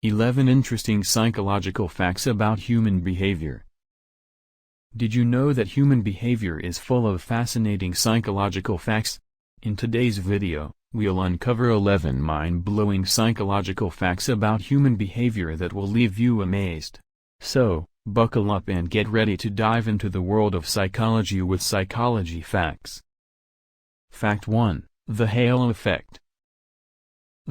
11 Interesting Psychological Facts About Human Behavior. Did you know that human behavior is full of fascinating psychological facts? In today's video, we'll uncover 11 mind-blowing psychological facts about human behavior that will leave you amazed. So, buckle up and get ready to dive into the world of psychology with psychology facts. Fact 1. The halo effect.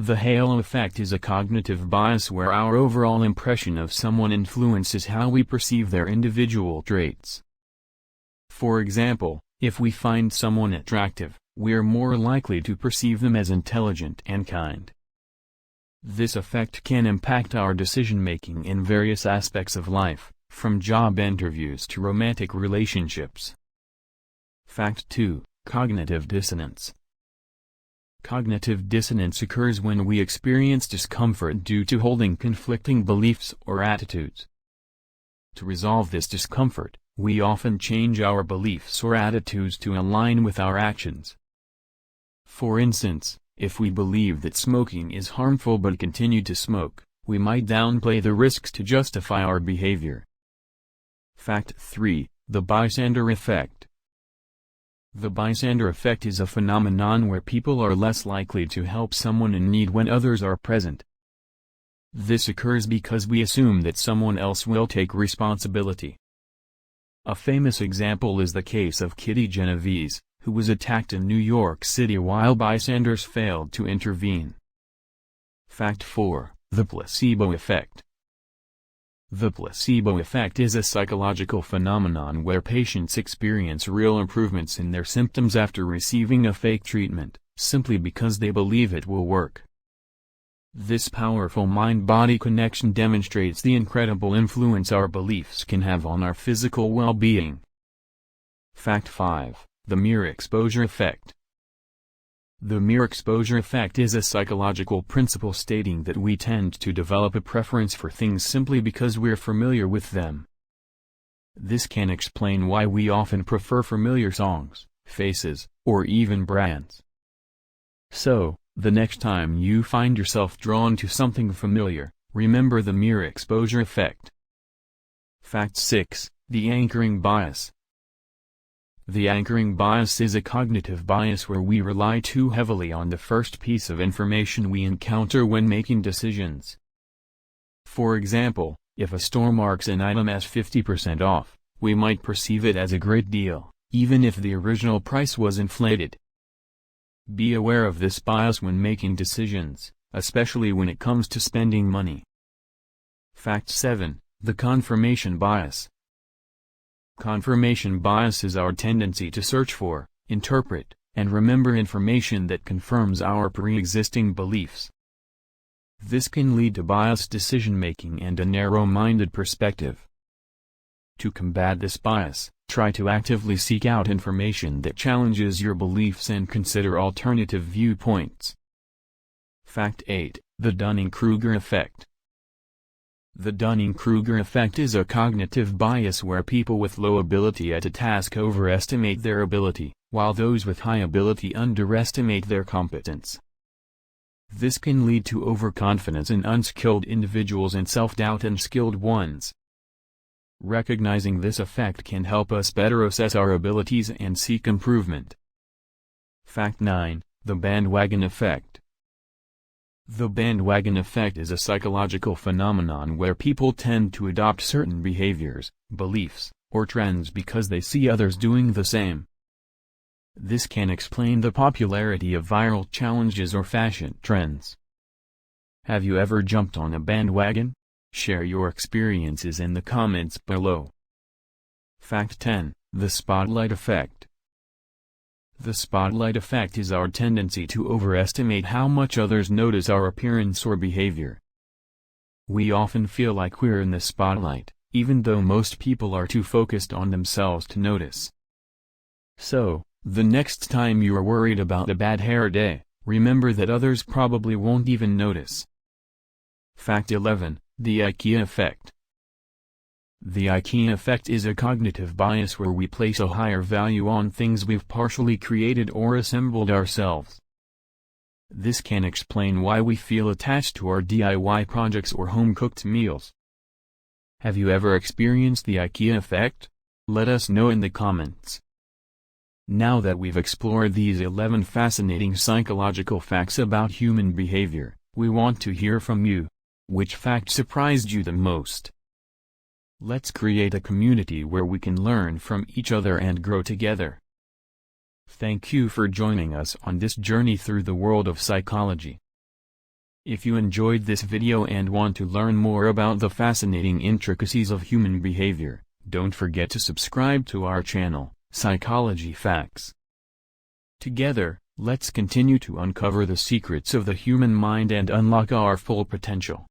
The halo effect is a cognitive bias where our overall impression of someone influences how we perceive their individual traits. For example, if we find someone attractive, we're more likely to perceive them as intelligent and kind. This effect can impact our decision-making in various aspects of life, from job interviews to romantic relationships. Fact 2. Cognitive dissonance. Cognitive dissonance occurs when we experience discomfort due to holding conflicting beliefs or attitudes. To resolve this discomfort, we often change our beliefs or attitudes to align with our actions. For instance, if we believe that smoking is harmful but continue to smoke, we might downplay the risks to justify our behavior. Fact 3. The bystander effect. The bystander effect is a phenomenon where people are less likely to help someone in need when others are present. This occurs because we assume that someone else will take responsibility. A famous example is the case of Kitty Genovese, who was attacked in New York City while bystanders failed to intervene. Fact 4. The placebo effect. The placebo effect is a psychological phenomenon where patients experience real improvements in their symptoms after receiving a fake treatment, simply because they believe it will work. This powerful mind-body connection demonstrates the incredible influence our beliefs can have on our physical well-being. Fact 5. The mere exposure effect. The mere exposure effect is a psychological principle stating that we tend to develop a preference for things simply because we're familiar with them. This can explain why we often prefer familiar songs, faces, or even brands. So, the next time you find yourself drawn to something familiar, remember the mere exposure effect. Fact 6. The anchoring bias. The anchoring bias is a cognitive bias where we rely too heavily on the first piece of information we encounter when making decisions. For example, if a store marks an item as 50% off, we might perceive it as a great deal, even if the original price was inflated. Be aware of this bias when making decisions, especially when it comes to spending money. Fact 7. The confirmation bias. Confirmation bias is our tendency to search for, interpret, and remember information that confirms our pre-existing beliefs. This can lead to biased decision-making and a narrow-minded perspective. To combat this bias, try to actively seek out information that challenges your beliefs and consider alternative viewpoints. Fact 8. The Dunning-Kruger effect. The Dunning-Kruger effect is a cognitive bias where people with low ability at a task overestimate their ability, while those with high ability underestimate their competence. This can lead to overconfidence in unskilled individuals and self-doubt in skilled ones. Recognizing this effect can help us better assess our abilities and seek improvement. Fact 9. The bandwagon effect. The bandwagon effect is a psychological phenomenon where people tend to adopt certain behaviors, beliefs, or trends because they see others doing the same. This can explain the popularity of viral challenges or fashion trends. Have you ever jumped on a bandwagon? Share your experiences in the comments below. Fact 10. The spotlight effect. The spotlight effect is our tendency to overestimate how much others notice our appearance or behavior. We often feel like we're in the spotlight, even though most people are too focused on themselves to notice. So, the next time you're worried about a bad hair day, remember that others probably won't even notice. Fact 11. The IKEA effect. The IKEA effect is a cognitive bias where we place a higher value on things we've partially created or assembled ourselves. This can explain why we feel attached to our DIY projects or home-cooked meals. Have you ever experienced the IKEA effect? Let us know in the comments. Now that we've explored these 11 fascinating psychological facts about human behavior, we want to hear from you. Which fact surprised you the most? Let's create a community where we can learn from each other and grow together. Thank you for joining us on this journey through the world of psychology. If you enjoyed this video and want to learn more about the fascinating intricacies of human behavior, don't forget to subscribe to our channel, Psychology Facts. Together, let's continue to uncover the secrets of the human mind and unlock our full potential.